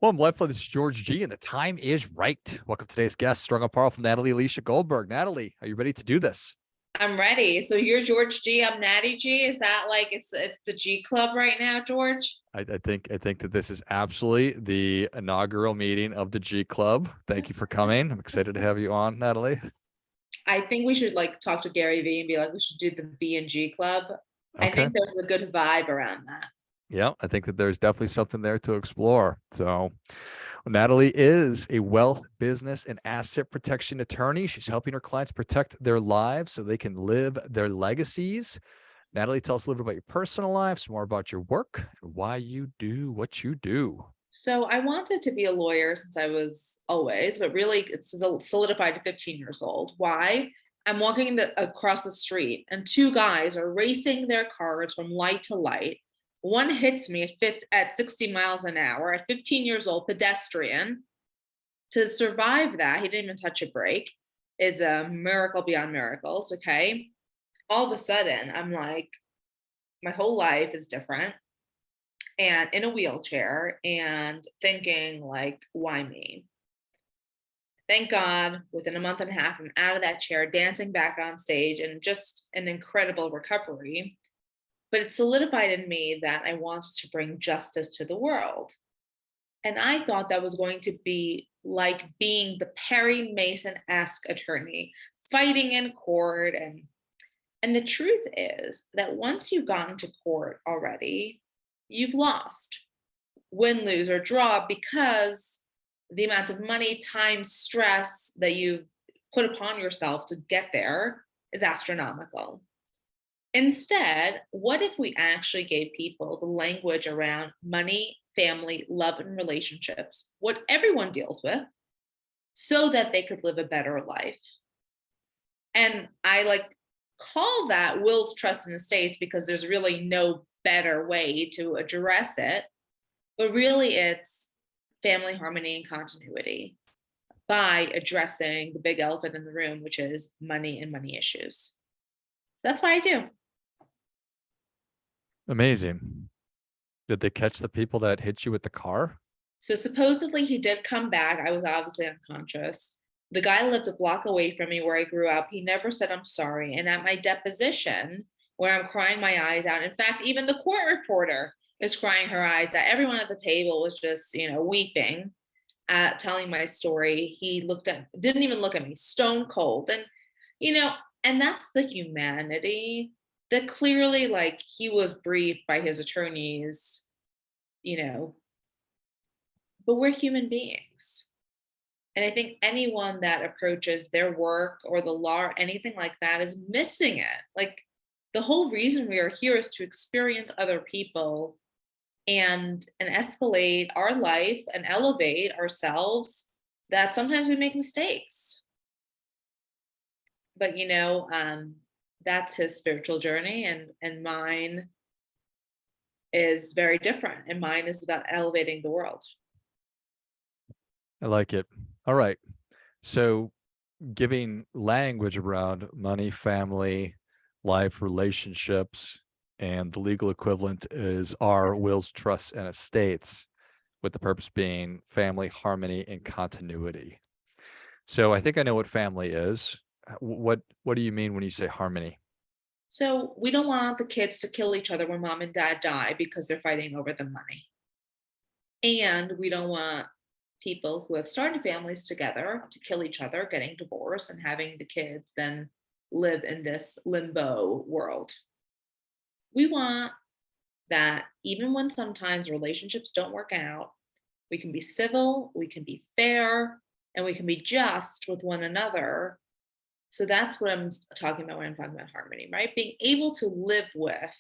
Well, LifeBlood, this is George G, and the time is right. Welcome to today's guest, Strong and Powerful, Natalie Elisha Goldberg. Natalie, are you ready to do this? I'm ready. So you're George G. I'm Natty G. Is that like it's the G Club right now, George? I think that this is absolutely the inaugural meeting of the G Club. Thank you for coming. I'm excited to have you on, Natalie. I think we should like talk to Gary Vee and be like, we should do the V and G Club. I Okay. think there's a good vibe around that. Yeah, I think that there's definitely something there to explore. So, Natalie is a wealth, business, and asset protection attorney. She's helping her clients protect their lives so they can live their legacies. Natalie, tell us a little bit about your personal life, some more about your work, and why you do what you do. So I wanted to be a lawyer since I was always, but really it's solidified to 15 years old. Why? I'm walking across the street and two guys are racing their cars from light to light. One hits me at 60 miles an hour at 15 years old, pedestrian. To survive that, he didn't even touch a brake, is a miracle beyond miracles. Okay. All of a sudden, I'm like, my whole life is different and in a wheelchair and thinking, like, why me? Thank God, within a month and a half, I'm out of that chair, dancing back on stage, and just an incredible recovery. But it solidified in me that I wanted to bring justice to the world. And I thought that was going to be like being the Perry Mason-esque attorney, fighting in court. And the truth is that once you've gotten to court already, you've lost, win, lose, or draw, because the amount of money, time, stress that you've put upon yourself to get there is astronomical. Instead, what if we actually gave people the language around money, family, love, and relationships, what everyone deals with, so that they could live a better life? And I like call that wills, trust, and estates because there's really no better way to address it. But really, it's family harmony and continuity by addressing the big elephant in the room, which is money and money issues. So that's what I do. Amazing. Did they catch the people that hit you with the car? So supposedly he did come back. I was obviously unconscious. The guy lived a block away from me where I grew up. He never said I'm sorry. And at my deposition, where I'm crying my eyes out, in fact, even the court reporter is crying her eyes out. Everyone at the table was just, weeping, telling my story. He didn't even look at me, stone cold. And, you know, and that's the humanity that clearly, like, he was briefed by his attorneys, you know, but we're human beings. And I think anyone that approaches their work or the law or anything like that is missing it. Like, the whole reason we are here is to experience other people and escalate our life and elevate ourselves, that sometimes we make mistakes. But that's his spiritual journey, and mine is very different. And mine is about elevating the world. I like it. All right. So, giving language around money, family, life, relationships, and the legal equivalent is our wills, trusts, and estates, with the purpose being family, harmony, and continuity. So, I think I know what family is. What do you mean when you say harmony? So we don't want the kids to kill each other when mom and dad die because they're fighting over the money. And we don't want people who have started families together to kill each other, getting divorced, and having the kids then live in this limbo world. We want that even when sometimes relationships don't work out, we can be civil, we can be fair, and we can be just with one another. So that's what I'm talking about when I'm talking about harmony, right? Being able to live with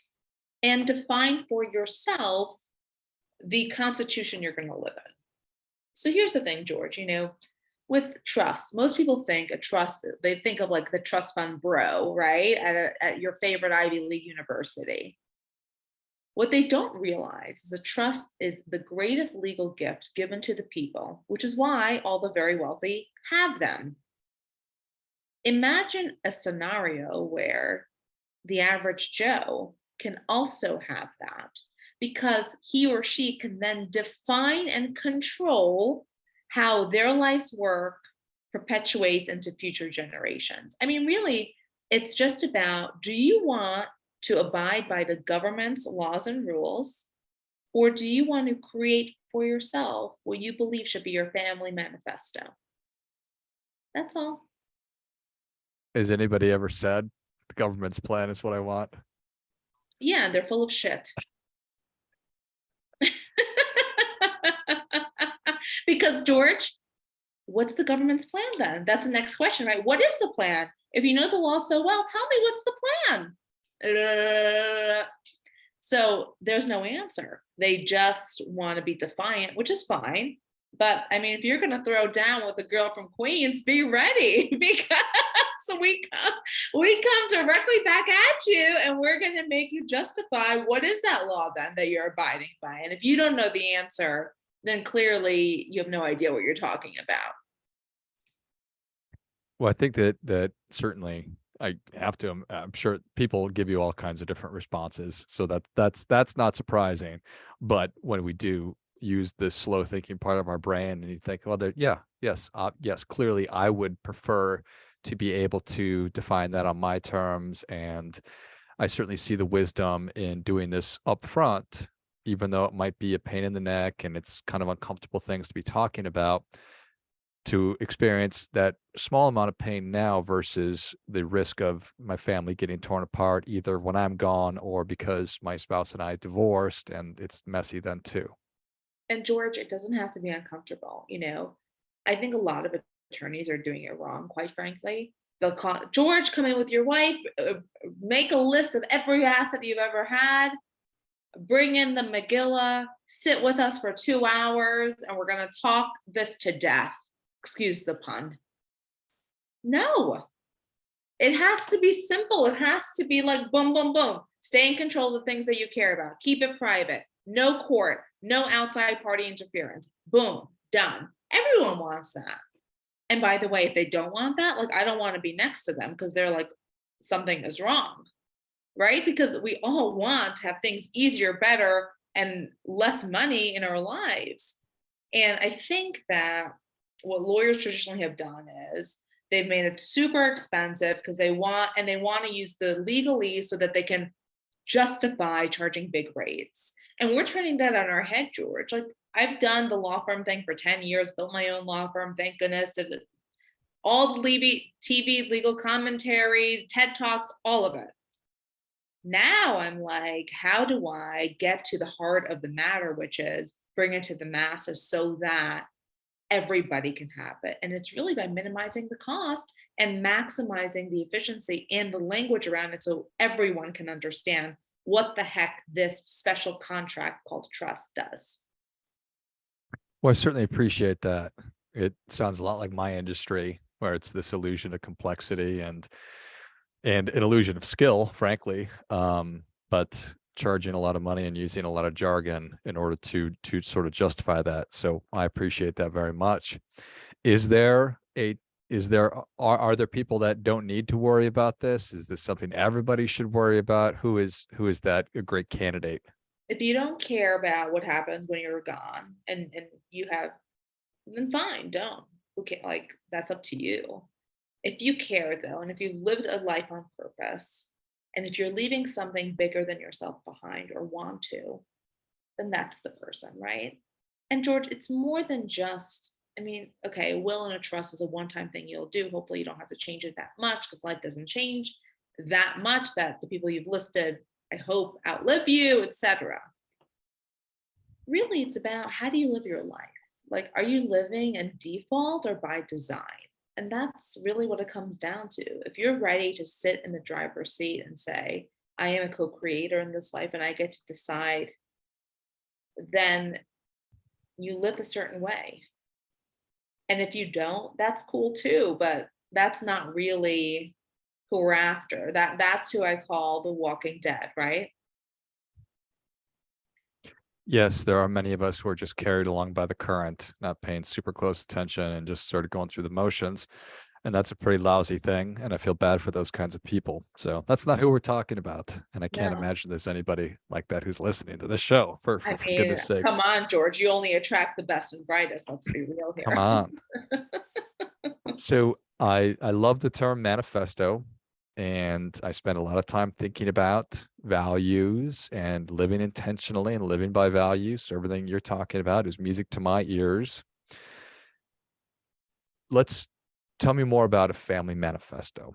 and define for yourself the constitution you're going to live in. So here's the thing, George, with trust, most people think a trust, they think of like the trust fund bro, right? At your favorite Ivy League university. What they don't realize is a trust is the greatest legal gift given to the people, which is why all the very wealthy have them. Imagine a scenario where the average Joe can also have that. because he or she can then define and control how their life's work perpetuates into future generations. I mean, really, it's just about, do you want to abide by the government's laws and rules, or do you want to create for yourself what you believe should be your family manifesto? That's all. Has anybody ever said the government's plan is what I want? Yeah, they're full of shit. Because, George, what's the government's plan then? That's the next question, right? What is the plan? If you know the law so well, tell me what's the plan. So there's no answer. They just want to be defiant, which is fine. But I mean, if you're going to throw down with a girl from Queens, be ready because we come directly back at you, and we're going to make you justify what is that law then that you're abiding by. And if you don't know the answer, then clearly you have no idea what you're talking about. Well, I think that certainly I have to. I'm sure people give you all kinds of different responses, so that's not surprising. But when we do use this slow thinking part of our brain, and you think, well, yes, clearly, I would prefer to be able to define that on my terms, and I certainly see the wisdom in doing this up front, even though it might be a pain in the neck and it's kind of uncomfortable things to be talking about, to experience that small amount of pain now versus the risk of my family getting torn apart either when I'm gone or because my spouse and I divorced, and it's messy then too. And George, it doesn't have to be uncomfortable. I think a lot of attorneys are doing it wrong, quite frankly. They'll call George, come in with your wife, make a list of every asset you've ever had, bring in the Megillah, sit with us for 2 hours, and we're going to talk this to death. Excuse the pun. No, it has to be simple. It has to be like boom, boom, boom. Stay in control of the things that you care about. Keep it private. No court, no outside party interference. Boom, done. Everyone wants that. And by the way, if they don't want that, like, I don't want to be next to them because they're like, something is wrong, right? Because we all want to have things easier, better, and less money in our lives. And I think that what lawyers traditionally have done is they've made it super expensive because they want to use the legalese so that they can justify charging big rates. And we're turning that on our head, George. Like, I've done the law firm thing for 10 years, built my own law firm, thank goodness, did all the TV legal commentaries, TED Talks, all of it. Now I'm like, how do I get to the heart of the matter, which is bring it to the masses so that everybody can have it? And it's really by minimizing the cost and maximizing the efficiency and the language around it so everyone can understand what the heck this special contract called trust does. Well, I certainly appreciate that. It sounds a lot like my industry, where it's this illusion of complexity and an illusion of skill, frankly, but charging a lot of money and using a lot of jargon in order to sort of justify that. So I appreciate that very much. Is there are there people that don't need to worry about this? Is this something everybody should worry about? Who is that a great candidate? If you don't care about what happens when you're gone and you have, then fine, don't. Okay, like, that's up to you. If you care though, and if you've lived a life on purpose, and if you're leaving something bigger than yourself behind or want to, then that's the person, right? And George, it's more than just, I mean, okay, a will and a trust is a one-time thing you'll do. Hopefully you don't have to change it that much because life doesn't change that much, that the people you've listed, I hope, outlive you, etc. Really, it's about, how do you live your life? Like, are you living in default or by design? And that's really what it comes down to. If you're ready to sit in the driver's seat and say, I am a co-creator in this life and I get to decide, then you live a certain way. And if you don't, that's cool too, but that's not really who we're after. That's who I call the walking dead, right? Yes, there are many of us who are just carried along by the current, not paying super close attention and just sort of going through the motions. And that's a pretty lousy thing. And I feel bad for those kinds of people. So that's not who we're talking about. And I can't No. imagine there's anybody like that who's listening to this show, for, I for mean, goodness sakes. come on, George. You only attract the best and brightest. Let's be real Come here. on. So I love the term manifesto, and I spend a lot of time thinking about values and living intentionally and living by values. So everything you're talking about is music to my ears. Let's tell me more about a family manifesto.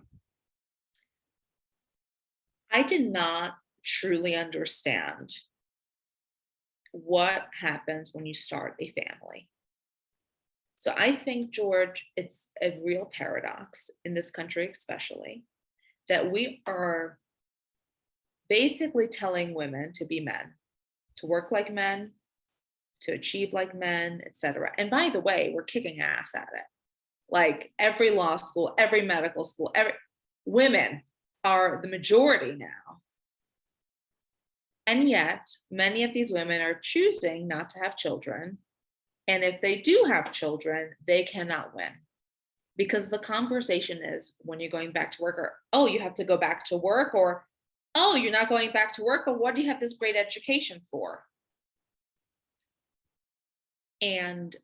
I did not truly understand what happens when you start a family. So I think, George, it's a real paradox in this country, especially, that we are basically telling women to be men, to work like men, to achieve like men, etc. And by the way, we're kicking ass at it. Like every law school, every medical school, every women are the majority now. And yet, many of these women are choosing not to have children. And if they do have children, they cannot win. Because the conversation is when you're going back to work, or, oh, you have to go back to work, or, oh, you're not going back to work, but what do you have this great education for? And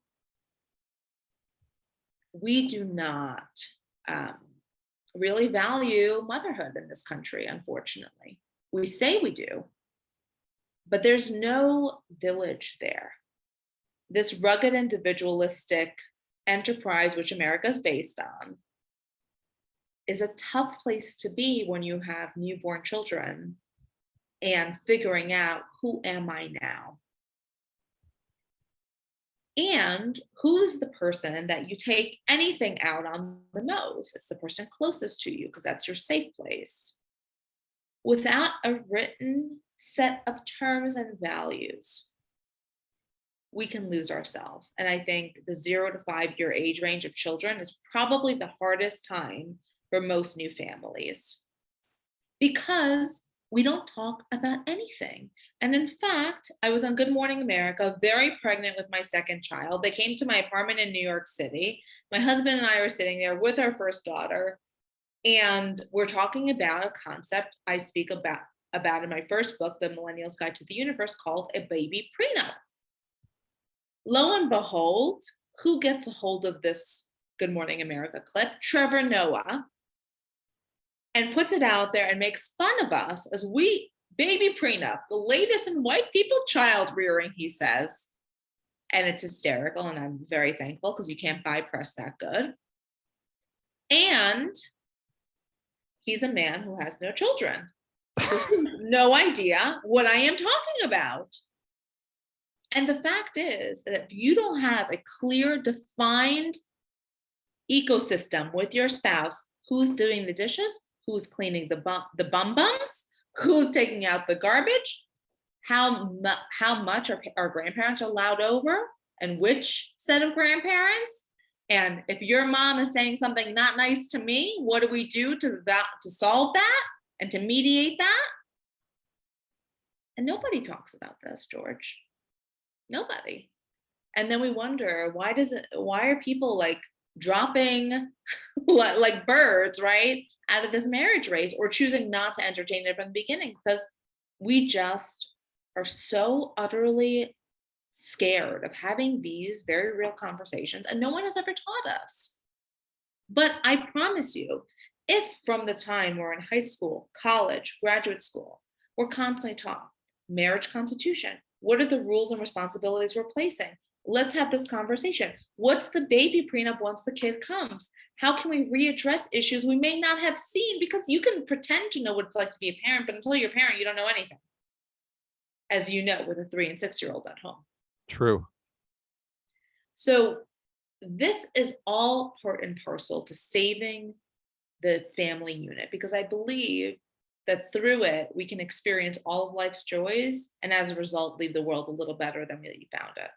we do not really value motherhood in this country, unfortunately. We say we do, but there's no village there. This rugged individualistic enterprise, which America is based on, is a tough place to be when you have newborn children and figuring out, who am I now? And who's the person that you take anything out on the nose? It's the person closest to you because that's your safe place. Without a written set of terms and values, we can lose ourselves. And I think the 0 to 5 year age range of children is probably the hardest time for most new families because we don't talk about anything. And in fact, I was on Good Morning America, very pregnant with my second child. They came to my apartment in New York City. My husband and I were sitting there with our first daughter, and we're talking about a concept I speak about in my first book, The Millennial's Guide to the Universe, called a baby prenup. Lo and behold, who gets a hold of this Good Morning America clip? Trevor Noah, and puts it out there and makes fun of us as we baby prenup, the latest in white people child rearing, he says. And it's hysterical, and I'm very thankful because you can't buy press that good. And he's a man who has no children. So no idea what I am talking about. And the fact is that if you don't have a clear, defined ecosystem with your spouse, who's doing the dishes, who's cleaning the bum bums, who's taking out the garbage, how much our grandparents are allowed over, and which set of grandparents. And if your mom is saying something not nice to me, what do we do to solve that and to mediate that? And nobody talks about this, George. Nobody. And then we wonder, why are people like dropping like birds, right, out of this marriage race, or choosing not to entertain it from the beginning? Because we just are so utterly scared of having these very real conversations, and no one has ever taught us. But I promise you, if from the time we're in high school, college, graduate school, we're constantly taught marriage constitution, what are the rules and responsibilities we're placing? Let's have this conversation. What's the baby prenup once the kid comes? How can we readdress issues we may not have seen? Because you can pretend to know what it's like to be a parent, but until you're a parent, you don't know anything. As you know, with a 3 and 6 year old at home. True. So this is all part and parcel to saving the family unit, because I believe that through it, we can experience all of life's joys, and as a result, leave the world a little better than we found it.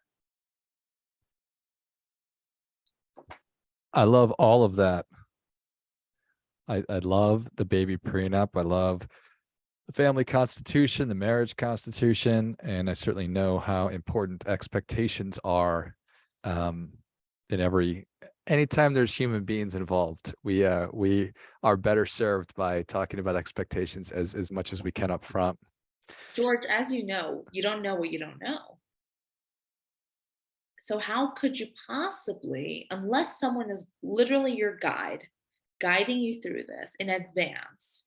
I love all of that. I love the baby prenup. I love the family constitution, the marriage constitution, and I certainly know how important expectations are in every anytime there's human beings involved, we are better served by talking about expectations as much as we can up front. George, as you know, you don't know what you don't know. So how could you possibly, unless someone is literally your guide, guiding you through this in advance,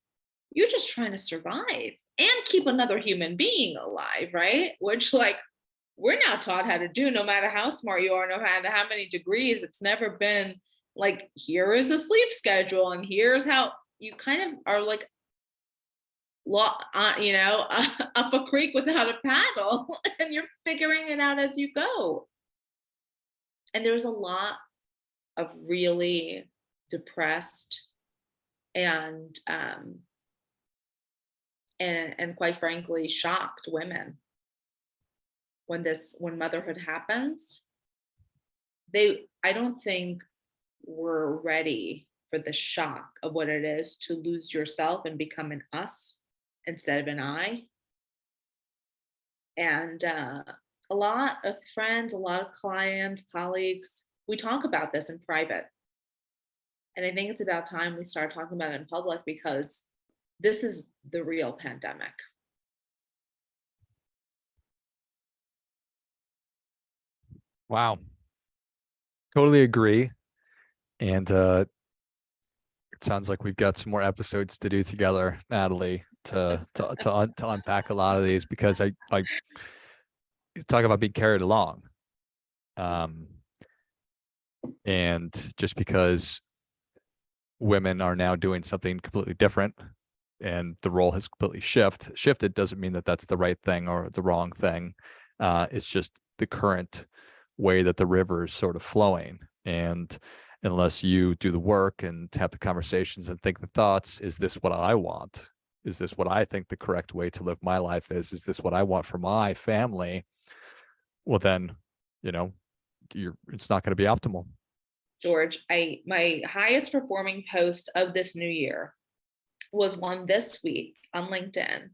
you're just trying to survive and keep another human being alive, right? Which, like, we're now taught how to do, no matter how smart you are, no matter how many degrees. It's never been like, here is a sleep schedule, and here's how you kind of are like, up a creek without a paddle, and you're figuring it out as you go. And there's a lot of really depressed and and quite frankly shocked women when motherhood happens. I don't think we're ready for the shock of what it is to lose yourself and become an us instead of an I. And a lot of friends, a lot of clients, colleagues, we talk about this in private. And I think it's about time we start talking about it in public, because this is the real pandemic. Wow. Totally agree. And it sounds like we've got some more episodes to do together, Natalie, to unpack a lot of these, because I talk about being carried along. And just because women are now doing something completely different and the role has completely shifted doesn't mean that that's the right thing or the wrong thing. It's just the current way that the river is sort of flowing. And unless you do the work and have the conversations and think the thoughts, is this what I want? Is this what I think the correct way to live my life is? Is this what I want for my family? Well, then, it's not going to be optimal. George, my highest performing post of this new year was one this week on LinkedIn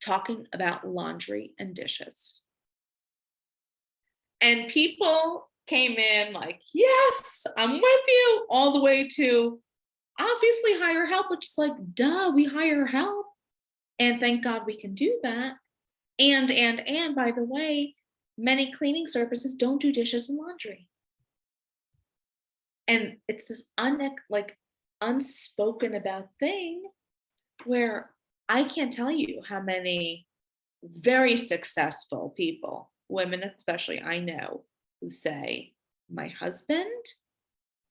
talking about laundry and dishes. And people came in like, yes, I'm with you, all the way to obviously hire help, which is like, duh, we hire help. And thank God we can do that. And by the way, many cleaning services don't do dishes and laundry. And it's this unspoken about thing where I can't tell you how many very successful people, women especially, I know, who say, my husband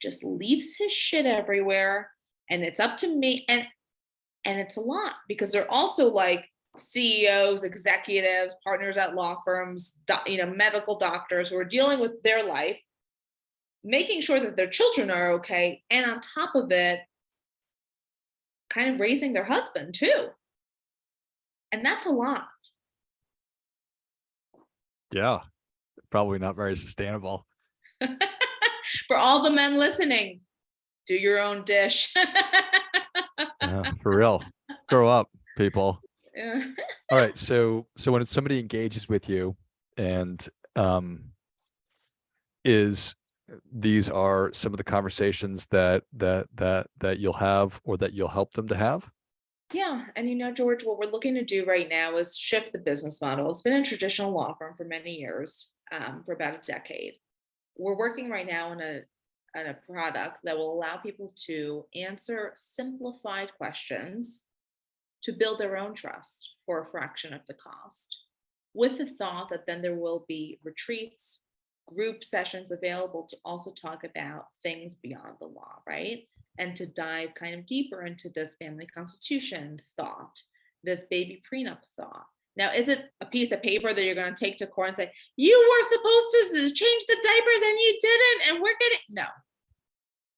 just leaves his shit everywhere and it's up to me. And it's a lot, because they're also like CEOs, executives, partners at law firms, medical doctors who are dealing with their life, making sure that their children are okay, and on top of it, kind of raising their husband too. And that's a lot. Yeah, probably not very sustainable. For all the men listening, do your own dish. Yeah, for real. Grow up, people. Yeah. All right. So when somebody engages with you and is these are some of the conversations that you'll have or that you'll help them to have? Yeah. And George, what we're looking to do right now is shift the business model. It's been a traditional law firm for many years, for about a decade. We're working right now on a product that will allow people to answer simplified questions to build their own trust for a fraction of the cost, with the thought that then there will be retreats, group sessions available to also talk about things beyond the law, right? And to dive kind of deeper into this family constitution thought, this baby prenup thought. Now, is it a piece of paper that you're going to take to court and say, you were supposed to change the diapers and you didn't, and we're getting, no.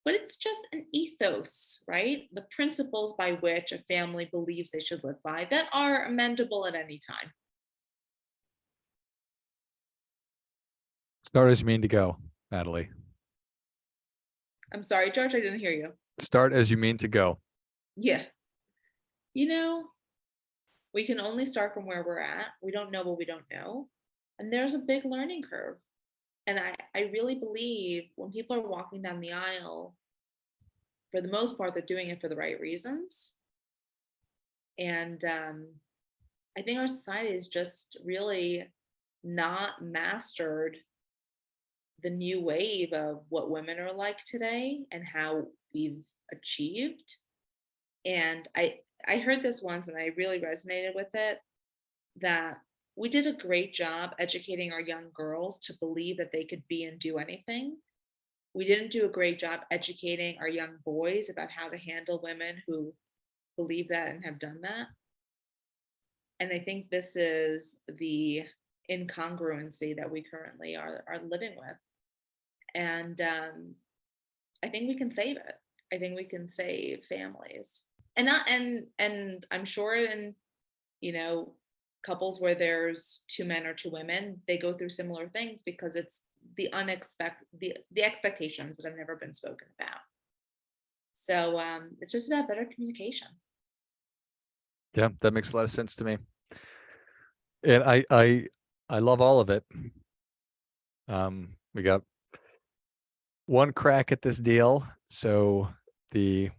But it's just an ethos, right? The principles by which a family believes they should live by that are amendable at any time. Start as you mean to go, Natalie. I'm sorry, George, I didn't hear you. Start as you mean to go. Yeah. We can only start from where we're at. We don't know what we don't know. And there's a big learning curve. And I really believe when people are walking down the aisle, for the most part, they're doing it for the right reasons. And I think our society is just really not mastered the new wave of what women are like today and how we've achieved. And I heard this once and I really resonated with it, that we did a great job educating our young girls to believe that they could be and do anything. We didn't do a great job educating our young boys about how to handle women who believe that and have done that. And I think this is the incongruency that we currently are living with. And I think we can save it. I think we can save families. And not and I'm sure in, you know, couples where there's two men or two women, they go through similar things because it's the unexpected the expectations that have never been spoken about. So it's just about better communication. Yeah, that makes a lot of sense to me. And I love all of it. We got one crack at this deal. So the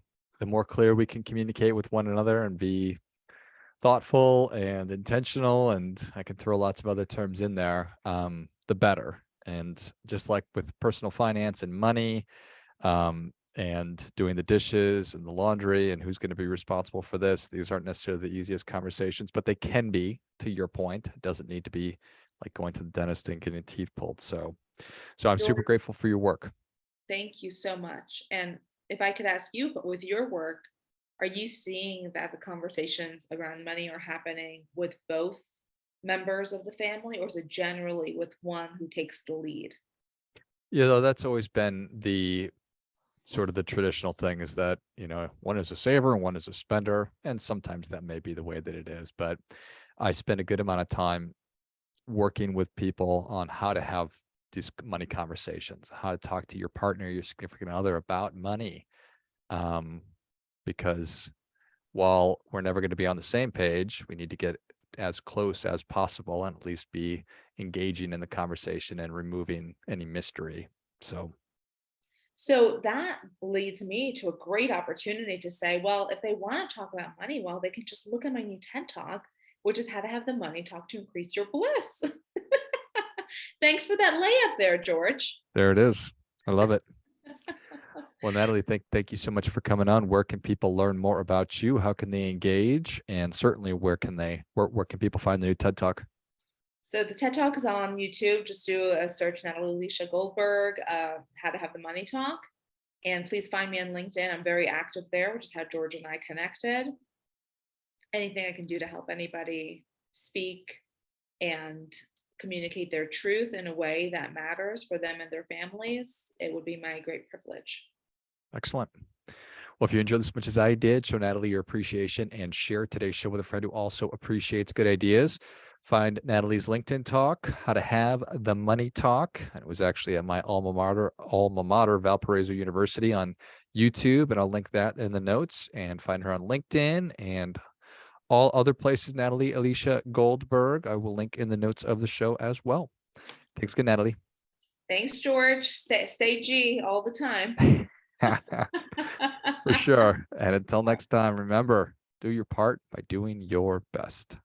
more clear we can communicate with one another and be thoughtful and intentional, and I can throw lots of other terms in there, the better. And just like with personal finance and money, and doing the dishes and the laundry and who's going to be responsible for this, these aren't necessarily the easiest conversations, but they can be, to your point. It doesn't need to be like going to the dentist and getting teeth pulled. So I'm super George, grateful for your work. thank you so much. And if I could ask you, but with your work, are you seeing that the conversations around money are happening with both members of the family, or is it generally with one who takes the lead? That's always been the sort of the traditional thing, is that, one is a saver and one is a spender. And sometimes that may be the way that it is. But I spend a good amount of time working with people on how to have these money conversations, how to talk to your partner, your significant other about money. Because while we're never going to be on the same page, we need to get as close as possible and at least be engaging in the conversation and removing any mystery. So that leads me to a great opportunity to say, well, if they want to talk about money, well, they can just look at my new TED Talk, which is how to have the money talk to increase your bliss. Thanks for that layup there, George. There it is. I love it. Well, Natalie, thank you so much for coming on. Where can people learn more about you? How can they engage? And certainly, where can people find the new TED Talk? So the TED Talk is on YouTube. Just do a search, Natalie Elisha Goldberg, how to have the money talk. And please find me on LinkedIn. I'm very active there, which is how George and I connected. Anything I can do to help anybody speak and communicate their truth in a way that matters for them and their families, it would be my great privilege. Excellent. Well, if you enjoyed this as much as I did, show Natalie your appreciation and share today's show with a friend who also appreciates good ideas. Find Natalie's LinkedIn talk, How to Have the Money Talk. And it was actually at my alma mater, Valparaiso University, on YouTube. And I'll link that in the notes, and find her on LinkedIn and all other places. Natalie Elisha Goldberg, I will link in the notes of the show as well. Thanks again, Natalie. Thanks, George. Stay G all the time. For sure. And until next time, remember, do your part by doing your best.